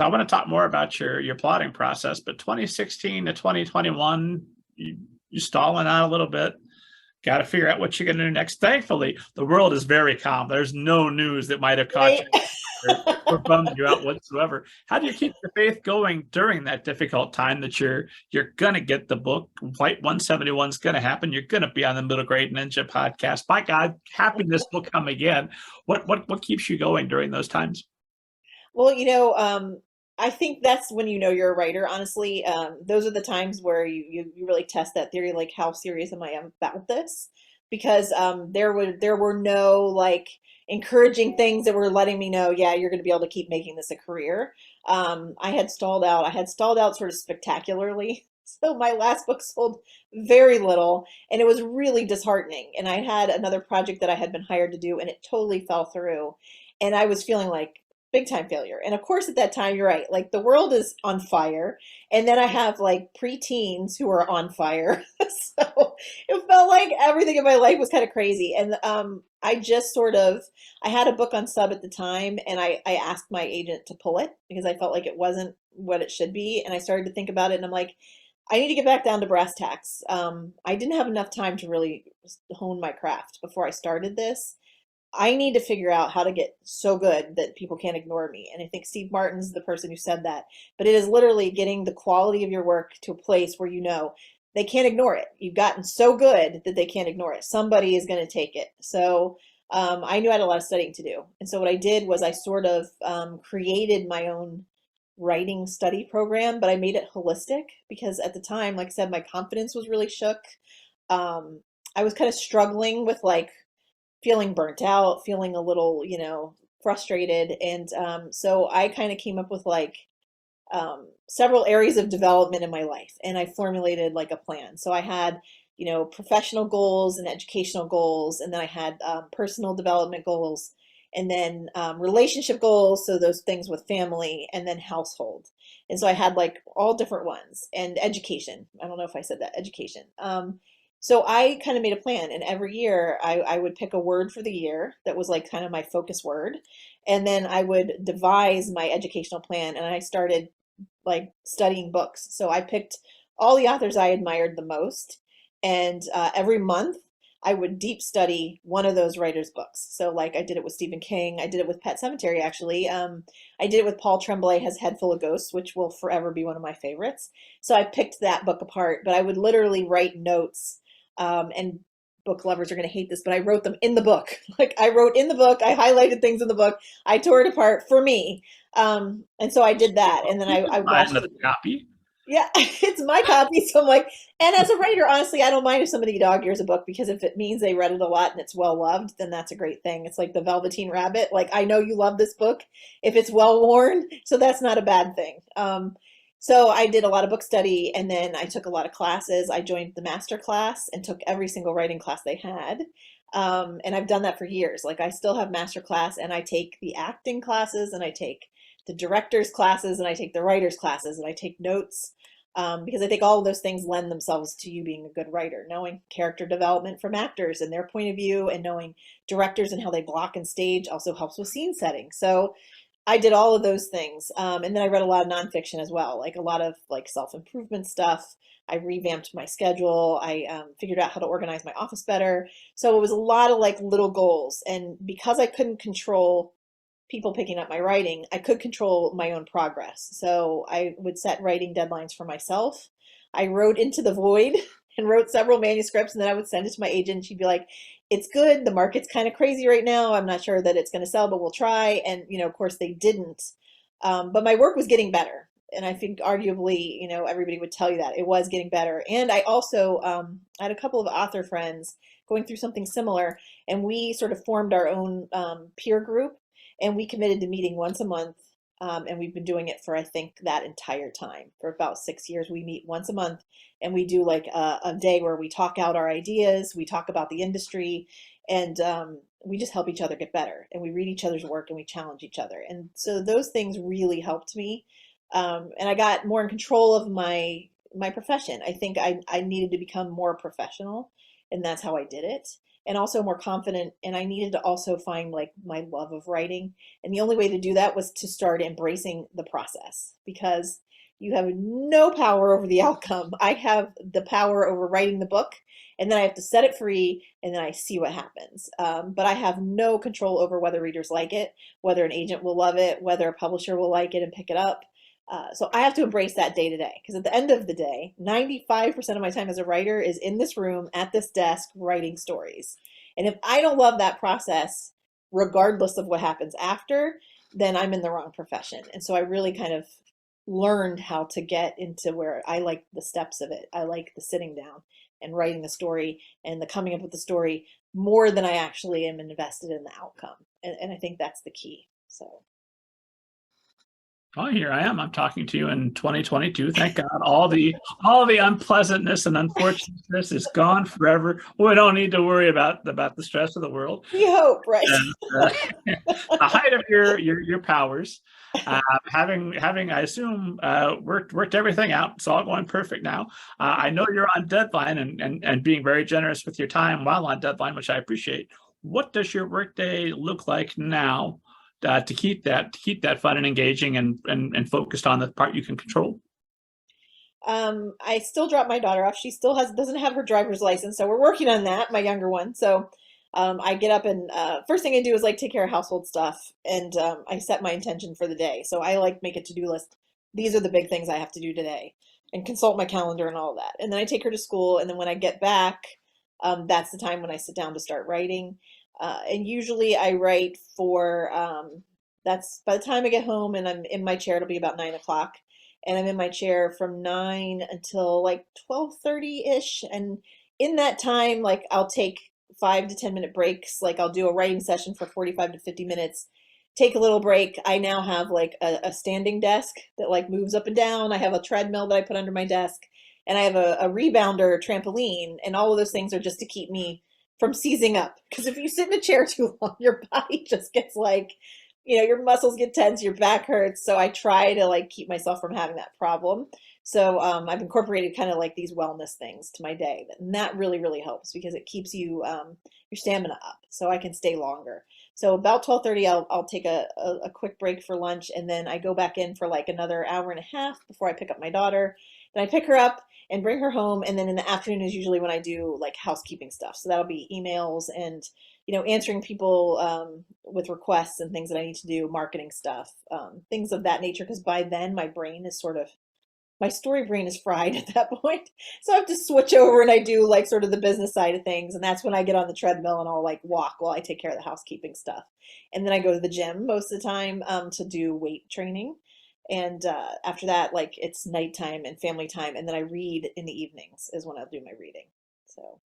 I want to talk more about your plotting process, but 2016 to 2021, you stalling out a little bit. Got to figure out what you're going to do next. Thankfully, the world is very calm. There's no news that might have caught Right. you or bummed you out whatsoever. How do you keep the faith going during that difficult time that you're gonna get the book? Flight 171 is gonna happen. You're gonna be on the Middle Grade Ninja podcast. By God, happiness will come again. What keeps you going during those times? Well, I think that's when you know you're a writer, honestly. Those are the times where you really test that theory, like how serious am I about this? Because there were no like encouraging things that were letting me know, yeah, you're going to be able to keep making this a career. I had stalled out. I had stalled out sort of spectacularly. So my last book sold very little, and it was really disheartening. And I had another project that I had been hired to do, and it totally fell through. And I was feeling like big time failure. And of course, at that time, you're right. Like the world is on fire. And then I have like preteens who are on fire. So it felt like everything in my life was kind of crazy. And I just sort of, I had a book on sub at the time, and I asked my agent to pull it because I felt like it wasn't what it should be. And I started to think about it, and I'm like, I need to get back down to brass tacks. I didn't have enough time to really hone my craft before I started this. I need to figure out how to get so good that people can't ignore me. And I think Steve Martin's the person who said that. But it is literally getting the quality of your work to a place where you know they can't ignore it. You've gotten so good that they can't ignore it. Somebody is going to take it. So I knew I had a lot of studying to do. And so what I did was I sort of created my own writing study program, but I made it holistic because at the time, like I said, my confidence was really shook. I was kind of struggling with like feeling burnt out, feeling a little, frustrated. And so I kind of came up with like several areas of development in my life, and I formulated like a plan. So I had, professional goals and educational goals, and then I had personal development goals, and then relationship goals. So those things with family, and then household. And so I had like all different ones, and education. I don't know if I said that, education. So I kind of made a plan, and every year I would pick a word for the year that was like kind of my focus word, and then I would devise my educational plan, and I started like studying books. So I picked all the authors I admired the most, and every month I would deep study one of those writers' books. So like I did it with Stephen King, I did it with Pet Cemetery actually. I did it with Paul Tremblay has Head Full of Ghosts, which will forever be one of my favorites. So I picked that book apart, but I would literally write notes, and book lovers are going to hate this, but I wrote them in the book. Like I wrote in the book, I highlighted things in the book, I tore it apart for me. And so I did that, and then I Buy watched another it. copy. Yeah, it's my copy. So I'm like, and as a writer, honestly, I don't mind if somebody dog ears a book because if it means they read it a lot and it's well loved, then that's a great thing. It's like the Velveteen Rabbit. Like, I know you love this book if it's well worn, so that's not a bad thing. So I did a lot of book study, and then I took a lot of classes. I joined the master class and took every single writing class they had. And I've done that for years. Like I still have master class, and I take the acting classes, and I take the director's classes, and I take the writer's classes, and I take notes, because I think all of those things lend themselves to you being a good writer. Knowing character development from actors and their point of view, and knowing directors and how they block and stage also helps with scene setting. So I did all of those things. And then I read a lot of nonfiction as well, like a lot of like self-improvement stuff. I revamped my schedule. I figured out how to organize my office better. So it was a lot of like little goals. And because I couldn't control people picking up my writing, I could control my own progress. So I would set writing deadlines for myself. I wrote into the void and wrote several manuscripts, and then I would send it to my agent. She'd be like, it's good. The market's kind of crazy right now. I'm not sure that it's going to sell, but we'll try. And, of course they didn't. But my work was getting better. And I think arguably, everybody would tell you that it was getting better. And I also I had a couple of author friends going through something similar, and we sort of formed our own peer group, and we committed to meeting once a month. And we've been doing it for, I think, that entire time. For about 6 years, we meet once a month, and we do like a day where we talk out our ideas, we talk about the industry, and we just help each other get better. And we read each other's work, and we challenge each other. And so those things really helped me. And I got more in control of my profession. I think I needed to become more professional, and that's how I did it. and also more confident. And I needed to also find like my love of writing. And the only way to do that was to start embracing the process, because you have no power over the outcome. I have the power over writing the book, and then I have to set it free, and then I see what happens. But I have no control over whether readers like it, whether an agent will love it, whether a publisher will like it and pick it up. So I have to embrace that day to day, because at the end of the day, 95% of my time as a writer is in this room at this desk writing stories. And if I don't love that process, regardless of what happens after, then I'm in the wrong profession. And so I really kind of learned how to get into where I like the steps of it. I like the sitting down and writing the story and the coming up with the story more than I actually am invested in the outcome. And I think that's the key. So. Oh, here I am. I'm talking to you in 2022. Thank God, all the unpleasantness and unfortunateness is gone forever. We don't need to worry about the stress of the world. We hope, right? And, the height of your powers, having I assume worked everything out. It's all going perfect now. I know you're on deadline and being very generous with your time while on deadline, which I appreciate. What does your workday look like now? To keep that fun and engaging and focused on the part you can control? I still drop my daughter off. She still doesn't have her driver's license, so we're working on that, my younger one. So I get up and first thing I do is like take care of household stuff, and I set my intention for the day. So I like make a to-do list. These are the big things I have to do today, and consult my calendar and all of that. And then I take her to school, and then when I get back, that's the time when I sit down to start writing. And usually I write for, that's by the time I get home and I'm in my chair, it'll be about 9 o'clock. And I'm in my chair from 9 until like 12:30-ish. And in that time, like I'll take 5 to 10 minute breaks. Like I'll do a writing session for 45 to 50 minutes, take a little break. I now have like a standing desk that like moves up and down. I have a treadmill that I put under my desk, and I have a rebounder trampoline, and all of those things are just to keep me from seizing up. Because if you sit in a chair too long, your body just gets like, your muscles get tense, your back hurts. So I try to like keep myself from having that problem. So I've incorporated kind of like these wellness things to my day, and that really, really helps because it keeps your stamina up, so I can stay longer. So about 12:30, I'll take a quick break for lunch, and then I go back in for like another hour and a half before I pick up my daughter. Then I pick her up and bring her home, and then in the afternoon is usually when I do like housekeeping stuff. So that'll be emails and answering people with requests and things that I need to do, marketing stuff, things of that nature. Because by then my story brain is fried at that point. So I have to switch over and I do like sort of the business side of things. And that's when I get on the treadmill and I'll like walk while I take care of the housekeeping stuff. And then I go to the gym most of the time to do weight training. And after that, like it's nighttime and family time. And then I read in the evenings is when I'll do my reading. So